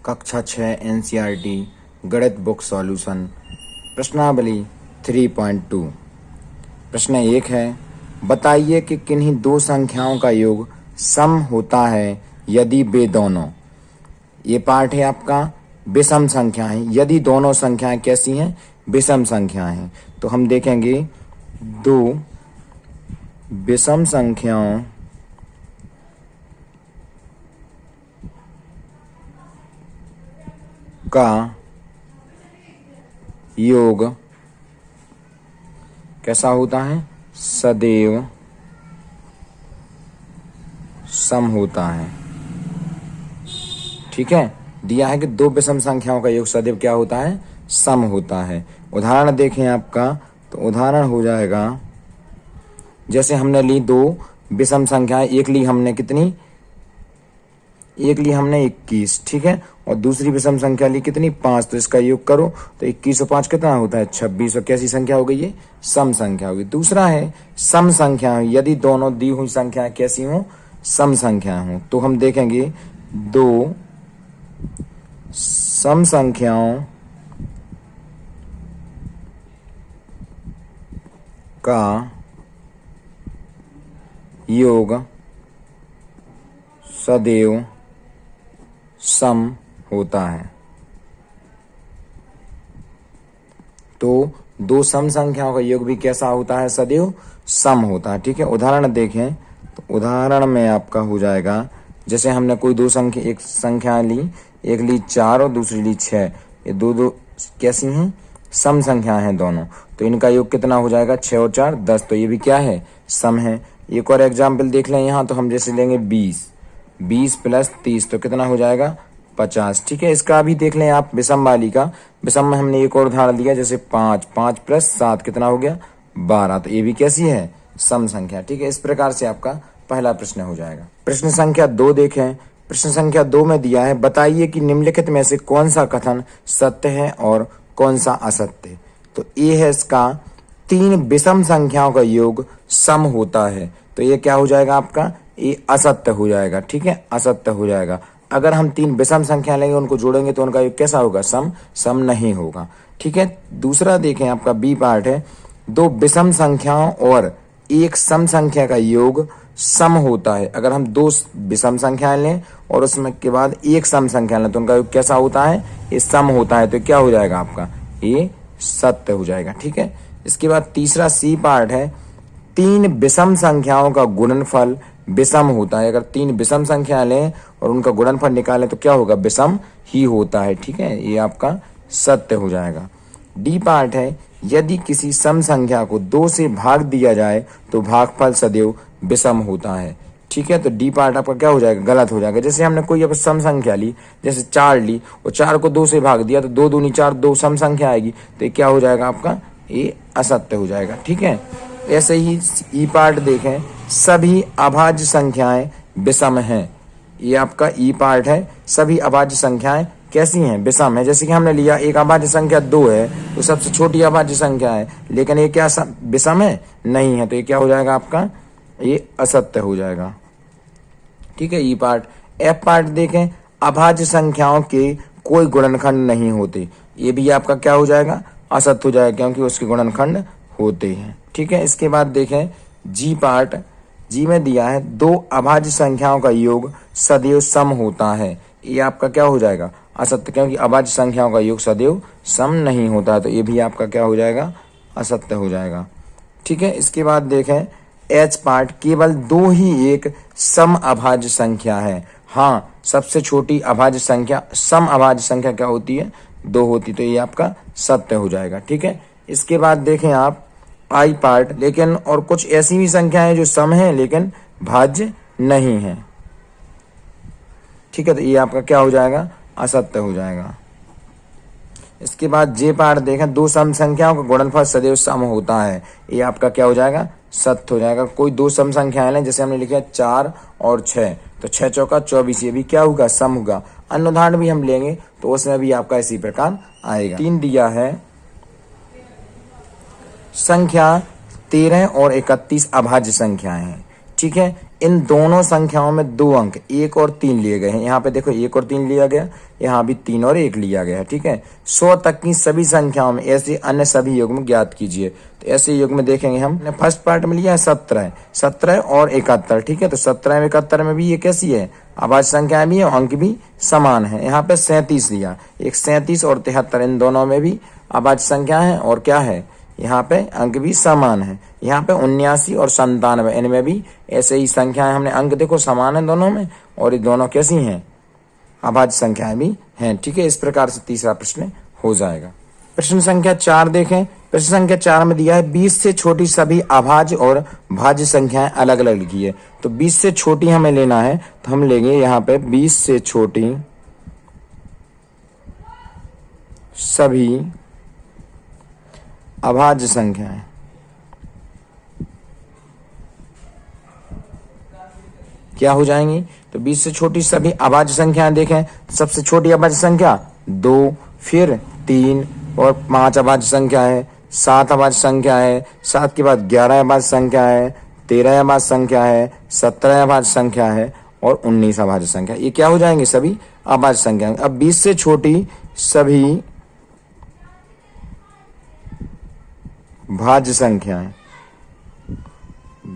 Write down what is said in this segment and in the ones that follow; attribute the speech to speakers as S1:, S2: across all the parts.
S1: कक्षा 6 एनसीईआरटी गणित book solution प्रश्नावली 3.2। प्रश्न 1 है, बताइए कि किन्हीं दो संख्याओं का योग सम होता है यदि वे दोनों। ये पार्ट है आपका विषम संख्याएं। यदि दोनों संख्याएं कैसी हैं? विषम संख्याएं हैं। तो हम देखेंगे दो विषम संख्याओं का योग कैसा होता है? सदैव सम होता है। ठीक है, दिया है कि दो विषम संख्याओं का योग सदैव क्या होता है? सम होता है। उदाहरण देखें आपका, तो उदाहरण हो जाएगा, जैसे हमने ली दो विषम संख्याएं, एक ली हमने कितनी? एक ली हमने 21, ठीक है, और दूसरी विषम संख्या ली कितनी? 5। तो इसका योग करो तो 21 और 5 कितना होता है? 26। और कैसी संख्या हो गई ये? सम संख्या होगी। दूसरा है सम संख्या, यदि दोनों दी हुई संख्याएं कैसी हों? सम संख्या हों। तो हम देखेंगे दो सम संख्याओं का योग सदैव सम होता है। तो दो सम संख्याओं का योग भी कैसा होता है? सदैव सम होता है। ठीक है, उदाहरण देखें तो उदाहरण में आपका हो जाएगा, जैसे हमने कोई दो संख्या, एक संख्या ली, एक ली 4 और दूसरी ली 6। ये दो कैसी हैं? सम संख्याएं हैं दोनों। तो इनका योग कितना हो जाएगा? 6 और 4 10। तो ये भी क्या है? सम है। एक और एग्जाम्पल देख लें यहाँ, तो हम जैसे लेंगे 20 प्लस 30, तो कितना हो जाएगा? 50। ठीक है, इसका भी देख लें आप विषम वाली का। विषम में हमने एक और उदाहरण दिया, जैसे 5 प्लस 7 कितना हो गया? 12। तो ये भी कैसी है? सम संख्या। ठीक है, इस प्रकार से आपका पहला प्रश्न हो जाएगा। प्रश्न संख्या 2 देखें। प्रश्न संख्या 2 में दिया है, बताइए कि निम्नलिखित में से कौन सा कथन सत्य है और कौन सा असत्य। तो ये है इसका, तीन विषम संख्याओं का योग सम होता है। तो ये क्या हो जाएगा आपका? ये असत्य हो जाएगा। ठीक है, असत्य हो जाएगा। अगर हम तीन विषम संख्या लेंगे, उनको जोड़ेंगे तो उनका योग कैसा होगा? सम नहीं होगा। ठीक है, दूसरा देखें आपका बी पार्ट है, दो विषम संख्याओं और एक सम संख्या का योग सम होता है। अगर हम दो विषम संख्याएं लें और उसमें के बाद एक सम संख्या लें तो उनका योग कैसा होता है? ये सम होता है। तो क्या हो जाएगा आपका? ये सत्य हो जाएगा। ठीक है, इसके बाद तीसरा सी पार्ट है, तीन विषम संख्याओं का गुणनफल विषम होता है। अगर तीन विषम संख्या लें और उनका गुणनफल निकालें तो क्या होगा? विषम ही होता है। ठीक है, ये आपका सत्य हो जाएगा। डी पार्ट है, यदि किसी सम संख्या को 2 से भाग दिया जाए तो भागफल सदैव विषम होता है। ठीक है, तो डी पार्ट आपका क्या हो जाएगा? गलत हो जाएगा। जैसे हमने कोई अब सम संख्या ली, जैसे 4 ली और 4 को 2 से भाग दिया तो 2 दूनी 4, 2 सम संख्या आएगी। तो ये क्या हो जाएगा आपका? ये असत्य हो जाएगा। ठीक है, ऐसे ही ई पार्ट देखें, सभी अभाज्य संख्याएं विषम हैं। ये आपका ई पार्ट है, सभी अभाज्य संख्याएं कैसी हैं? विषम है। जैसे कि हमने लिया एक अभाज्य संख्या 2 है, तो सबसे छोटी अभाज्य संख्या है, लेकिन ये क्या विषम है? नहीं है। तो ये क्या हो जाएगा आपका? ये असत्य हो जाएगा। ठीक है, ई पार्ट। एफ पार्ट देखें, अभाज्य संख्याओं के कोई गुणनखंड नहीं होते। ये भी आपका क्या हो जाएगा? असत्य हो जाएगा, क्योंकि उसके गुणनखंड होते हैं। ठीक है, इसके बाद देखें जी पार्ट। जी में दिया है, दो अभाज्य संख्याओं का योग सदैव सम होता है। ये आपका क्या हो जाएगा? असत्य, क्योंकि अभाज्य संख्याओं का योग सदैव सम नहीं होता है। तो ये भी आपका क्या हो जाएगा? असत्य हो जाएगा। ठीक है, इसके बाद देखें एच पार्ट, केवल 2 ही एक सम अभाज्य संख्या है। हाँ, सबसे छोटी अभाज्य संख्या, सम अभाज्य संख्या क्या होती है? 2 होती। तो ये आपका सत्य हो जाएगा। ठीक है, इसके बाद देखें आप आई पार्ट, लेकिन और कुछ ऐसी भी संख्याएं जो सम है लेकिन भाज्य नहीं है। ठीक है, तो ये आपका क्या हो जाएगा? असत्य हो जाएगा। इसके बाद जे पार्ट देखें, दो सम संख्याओं का गुणनफल सदैव सम होता है। ये आपका क्या हो जाएगा? सत्य हो जाएगा। कोई दो सम संख्याएं लें, जैसे हमने लिखा 4 और 6, तो 6 चौका 24, ये भी क्या होगा? सम होगा। अन्य उदाहरण भी हम लेंगे तो उसमें भी आपका इसी प्रकार आएगा। 3 दिया है, संख्या 13 और 31 अभाज्य संख्याएं हैं। ठीक है, इन दोनों संख्याओं में 2 अंक 1 और 3 लिए गए हैं। यहाँ पे देखो 1 और 3 लिया गया, यहाँ भी 3 और 1 लिया गया है, ठीक है। 100 तक की सभी संख्याओं में ऐसे अन्य सभी युग्म ज्ञात कीजिए। तो ऐसे युग्म देखेंगे हमने फर्स्ट पार्ट में लिया है 17 और 71, ठीक है। तो 17 में 71 में भी ये कैसी है, अभाज्य संख्या भी है, अंक भी समान है। यहाँ पे 37 लिया, एक 37 और 73 इन दोनों में भी अभाज्य संख्या है और क्या है, यहाँ पे अंक भी समान है। यहाँ पे 79 और 97 इनमें भी ऐसे ही संख्याएं हमने, अंक देखो समान है दोनों में और ये दोनों कैसी हैं, अभाज्य संख्याएं भी हैं, ठीक है। इस प्रकार से तीसरा प्रश्न हो जाएगा। प्रश्न संख्या 4 देखें। प्रश्न संख्या 4 में दिया है 20 से छोटी सभी अभाज्य और भाज्य संख्याएं अलग अलग लिखी है। तो 20 से छोटी हमें लेना है, तो हम लेंगे यहाँ पे 20 से छोटी सभी अभाज्य संख्याएं क्या हो जाएंगी। तो 20 से छोटी सभी अभाज्य संख्याएं देखें, सबसे छोटी अभाज्य संख्या 2, फिर 3 और 5 अभाज्य संख्या है, 7 अभाज्य संख्या है, 7 के बाद 11 अभाज्य संख्या है, 13 अभाज्य संख्या है, 17 अभाज्य संख्या है और 19 अभाज्य संख्या। ये क्या हो जाएंगे, सभी अभाज्य संख्या। अब 20 से छोटी सभी भाज्य संख्याएं,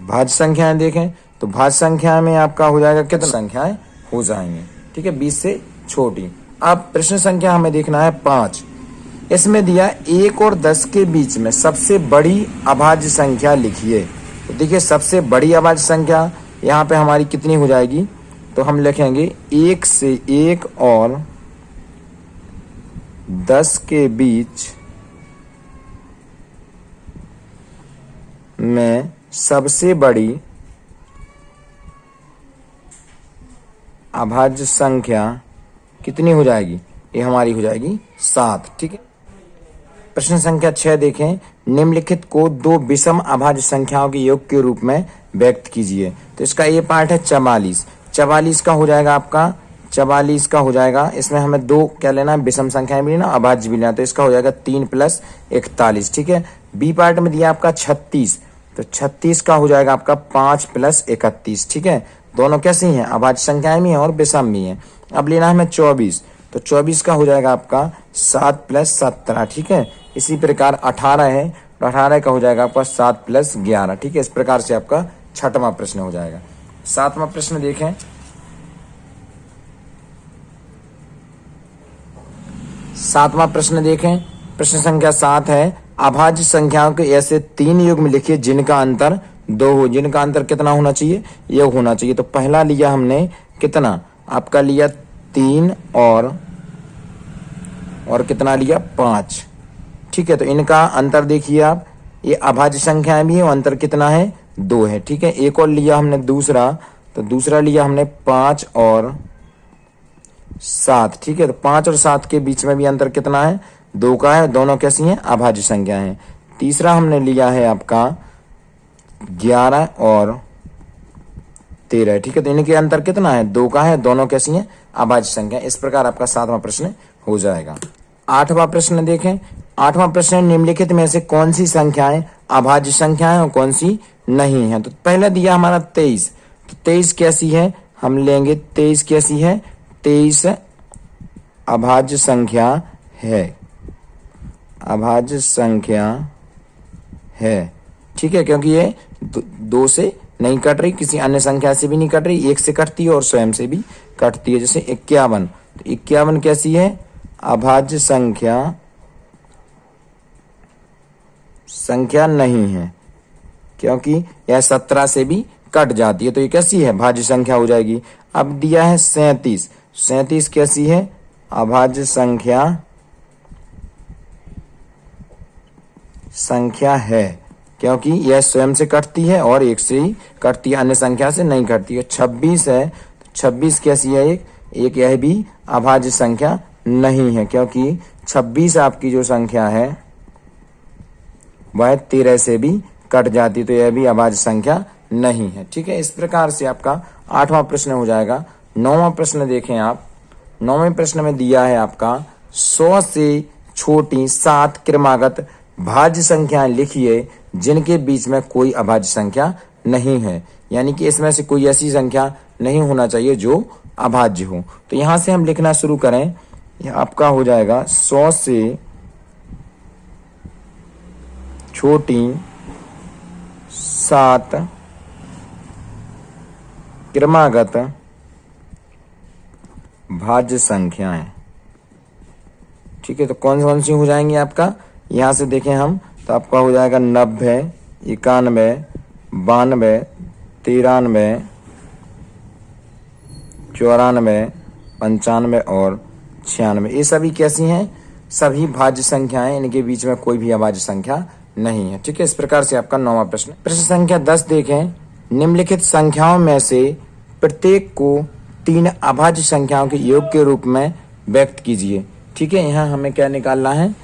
S1: भाज्य संख्याएं देखें तो भाज्य संख्या में आपका हो जाएगा कितनी संख्याएं हो जाएंगे, ठीक है, 20 से छोटी। अब प्रश्न संख्या हमें देखना है 5। इसमें दिया 1 और 10 के बीच में सबसे बड़ी अभाज्य संख्या लिखिए। तो देखिए सबसे बड़ी अभाज्य संख्या यहाँ पे हमारी कितनी हो जाएगी, तो हम लिखेंगे 1 से 1 और 10 के बीच में सबसे बड़ी अभाज्य संख्या कितनी हो जाएगी, ये हमारी हो जाएगी 7, ठीक है। प्रश्न संख्या 6 देखें। निम्नलिखित को 2 विषम अभाज्य संख्याओं के योग के रूप में व्यक्त कीजिए। तो इसका ये पार्ट है 44। 44 का हो जाएगा आपका, 44 का हो जाएगा, इसमें हमें 2 क्या लेना है, विषम संख्याएं भी लेना, अभाज्य भी लेना। तो इसका हो जाएगा 3 + 41, ठीक है। बी पार्ट में दिया आपका 36, तो 36 का हो जाएगा आपका 5 + 31, ठीक है। दोनों कैसी हैं, अभाज्य संख्याएं भी हैं और विषम भी हैं। अब लेना है हमें 24, तो 24 का हो जाएगा आपका 7 + 17, ठीक है। इसी प्रकार 18 है, तो 18 का हो जाएगा आपका 7 + 11, ठीक है। इस प्रकार से आपका 6वां प्रश्न हो जाएगा। 7वां प्रश्न देखें। 7वां प्रश्न देखें। प्रश्न संख्या 7 है, अभाज्य संख्याओं के ऐसे 3 युग्म लिखिए जिनका अंतर 2 हो। जिनका अंतर कितना होना चाहिए, ये होना चाहिए। तो पहला लिया हमने कितना, आपका लिया 3 और कितना लिया 5, ठीक है। तो इनका अंतर देखिए आप, ये अभाज्य संख्याएं भी है, अंतर कितना है 2 है, ठीक है। एक और लिया हमने दूसरा, तो दूसरा लिया हमने 5 और 7, ठीक है। तो 5 और 7 के बीच में भी अंतर कितना है, 2 का है, दोनों कैसी हैं, अभाज्य संख्या हैं। तीसरा हमने लिया है आपका 11 और 13, ठीक है। तो इनके अंतर कितना है, 2 का है, दोनों कैसी हैं, अभाज्य संख्या। इस प्रकार आपका 7वां प्रश्न हो जाएगा। 8वां प्रश्न देखें। 8वां प्रश्न, निम्नलिखित में से कौन सी संख्याएं अभाज्य संख्याएं और कौन सी नहीं है। तो पहला दिया हमारा 23, तो 23 कैसी है, हम लेंगे 23 कैसी है, 23 अभाज्य संख्या है, अभाज्य संख्या है, ठीक है। क्योंकि ये 2 से नहीं कट रही, किसी अन्य संख्या से भी नहीं कट रही, 1 से कटती है और स्वयं से भी कटती है। जैसे 51, तो 51 कैसी है, अभाज्य संख्या नहीं है, क्योंकि यह 17 से भी कट जाती है, तो ये कैसी है, भाज्य संख्या हो जाएगी। अब दिया है 37, 37 कैसी है, अभाज्य संख्या है, क्योंकि यह स्वयं से कटती है और 1 से ही कटती है, अन्य संख्या से नहीं कटती है। 26 है, तो 26 कैसी है, एक यह भी अभाज्य संख्या नहीं है, क्योंकि 26 आपकी जो संख्या है वह 13 से भी कट जाती, तो यह भी अभाज्य संख्या नहीं है, ठीक है। इस प्रकार से आपका 8वां प्रश्न हो जाएगा। 9वां प्रश्न देखें आप। 9वें प्रश्न में दिया है आपका 100 से छोटी 7 क्रमागत भाज्य संख्याएं लिखिए जिनके बीच में कोई अभाज्य संख्या नहीं है, यानी कि इसमें से कोई ऐसी संख्या नहीं होना चाहिए जो अभाज्य हो। तो यहां से हम लिखना शुरू करें, यह आपका हो जाएगा 100 से छोटी 7 क्रमागत भाज्य संख्याएं। ठीक है, तो कौन सी हो जाएंगी आपका, यहां से देखें हम तो आपका हो जाएगा 90, 91, 92, 93, 94, 95 और 96। ये सभी कैसी हैं, सभी भाज्य संख्याएं, इनके बीच में कोई भी अभाज्य संख्या नहीं है। ठीक है, इस प्रकार से आपका 9वां प्रश्न। प्रश्न संख्या 10 देखें, निम्नलिखित संख्याओं में से प्रत्येक को 3 अभाज्य संख्याओं के योग के रूप में व्यक्त कीजिए। ठीक है, यहाँ हमें क्या निकालना है,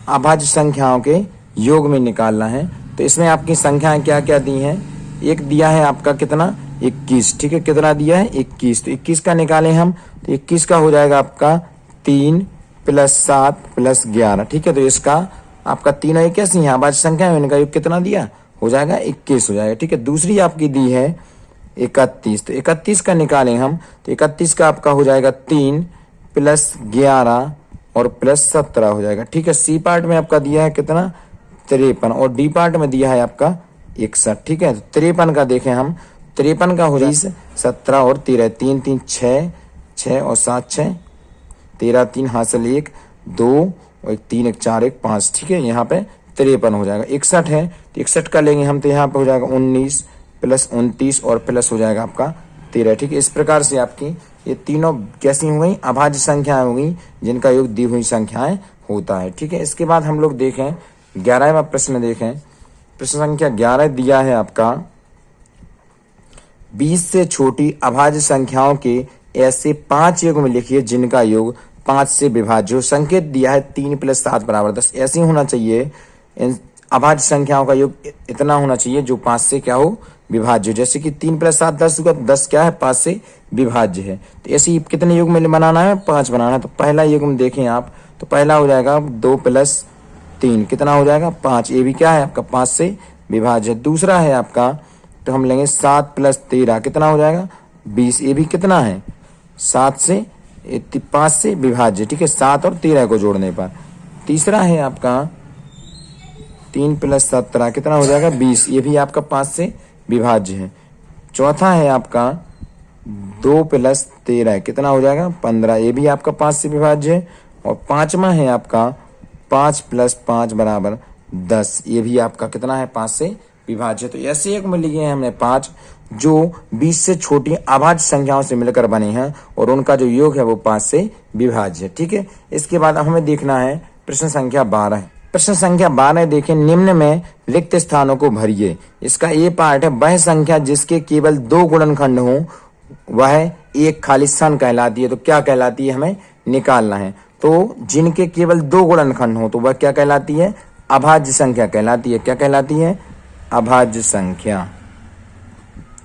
S1: अभाज्य संख्याओं के योग में निकालना है। तो इसमें आपकी संख्याएं क्या क्या दी हैं, एक दिया है आपका कितना 21। ठीक है, कितना दिया है 21, तो 21 का निकालें हम, तो 21 का हो जाएगा आपका 3 + 7 + 11। ठीक है, तो इसका आपका तीनों एक कैसी है अभाज्य संख्या है, इनका योग कितना दिया हो जाएगा 21 हो जाएगा। ठीक है, दूसरी आपकी दी है 31, तो 31 का निकालें हम, तो 31 का आपका हो जाएगा 3 + 11 और +17 हो जाएगा। ठीक है, सी पार्ट में आपका दिया है कितना 53 और डी पार्ट में दिया है आपका 61। ठीक है, तो 53 का देखें हम, 53 का हो जाएगा 17 और 13, 3 3 6, 6 और 7 6, 13 3 हासिल 1 2 और 1 3 1 4 1 5। ठीक है, यहाँ पे 53 हो जाएगा। 61 है तो 61 का लेंगे हम, तो यहाँ पे हो जाएगा 19 + 29 और प्लस हो जाएगा आपका 13। ठीक है, इस प्रकार से आपकी ये तीनों कैसी हो गई अभाज्य संख्याएं हो गई, जिनका योग दी हुई संख्याएं होता है। ठीक है, इसके बाद हम लोग देखें 11वां प्रश्न देखें। प्रश्न संख्या 11 दिया है आपका 20 से छोटी अभाज्य संख्याओं के ऐसे 5 योग में लिखिए जिनका योग 5 से विभाज्य हो। संकेत दिया है 3 + 7 = 10। ऐसे होना चाहिए, इन अभाज्य संख्याओं का योग इतना होना चाहिए जो 5 से क्या हो विभाज्य हो। जैसे कि 3 + 7 10 होगा, 10 क्या है 5 से विभाज्य है। तो ऐसे ही कितने योग में बनाना है 5 बनाना है। तो पहला योग में देखें आप, तो पहला हो जाएगा 2 + 3 कितना हो जाएगा 5, ये भी क्या है आपका 5 से विभाज्य है। दूसरा है आपका, तो हम लेंगे 7 + 13 कितना हो जाएगा 20, ये भी कितना है 7 से 5 से विभाज्य। ठीक है, 7 और 13 को जोड़ने पर। तीसरा है आपका 3 + 17 कितना हो जाएगा 20, ये भी आपका 5 से विभाज्य है। चौथा है आपका 2 + 13 कितना हो जाएगा 15, ये भी आपका 5 से विभाज्य है। और पांचवा है आपका 5 + 5 = 10, ये भी आपका कितना है 5 से विभाज्य। तो ऐसे एक में लिए हैं हमने 5 जो 20 से छोटी अभाज्य संख्याओं से मिलकर बने हैं और उनका जो योग है वो 5 से विभाज्य है। ठीक है, इसके बाद हमें देखना है प्रश्न संख्या 12। प्रश्न संख्या 12 देखें, निम्न में रिक्त स्थानों को भरिए। इसका ये पार्ट है, वह संख्या जिसके केवल 2 गुणनखंड हो वह एक खाली स्थान कहलाती है। तो क्या कहलाती है हमें निकालना है। तो जिनके केवल 2 गुणनखंड हो तो वह क्या कहलाती है अभाज्य संख्या कहलाती है। क्या कहलाती है अभाज्य संख्या।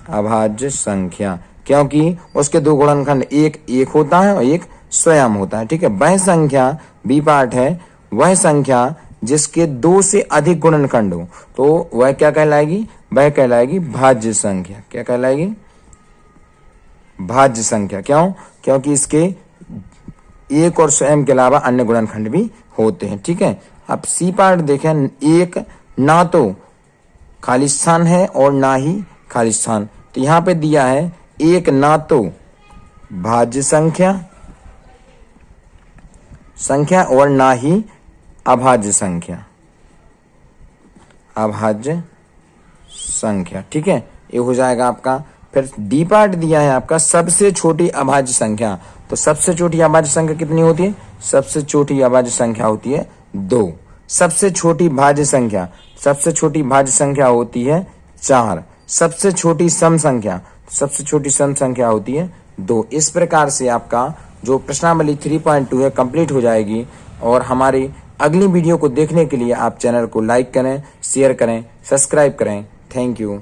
S1: अभाज्य संख्या क्योंकि उसके 2 गुणनखंड एक होता है और एक स्वयं होता है। ठीक है, वह संख्या बी पार्ट है, वह संख्या जिसके 2 से अधिक गुणनखंड हो तो वह क्या कहलाएगी, वह कहलाएगी भाज्य संख्या। क्या कहलाएगी भाज्य संख्या। क्यों, क्योंकि इसके एक और स्वयं के अलावा अन्य गुणनखंड भी होते हैं। ठीक है, अब सी पार्ट देखें, एक ना तो खाली स्थान है और ना ही खाली स्थान। तो यहां पे दिया है एक ना तो भाज्य संख्या और ना ही अभाज्य संख्या। अभाज्य संख्या। ठीक है, ये हो जाएगा आपका। फिर डी पार्ट दिया है आपका सबसे छोटी अभाज्य संख्या। तो सबसे छोटी अभाज्य संख्या कितनी होती है, सबसे छोटी अभाज्य संख्या होती है 2। सबसे छोटी भाज्य संख्या, सबसे छोटी भाज्य संख्या होती है 4। सबसे छोटी सम संख्या, सबसे छोटी सम संख्या होती है 2। इस प्रकार से आपका जो प्रश्नावली 3.2 है कंप्लीट हो जाएगी। और हमारी अगली वीडियो को देखने के लिए आप चैनल को लाइक करें, शेयर करें, सब्सक्राइब करें। Thank you.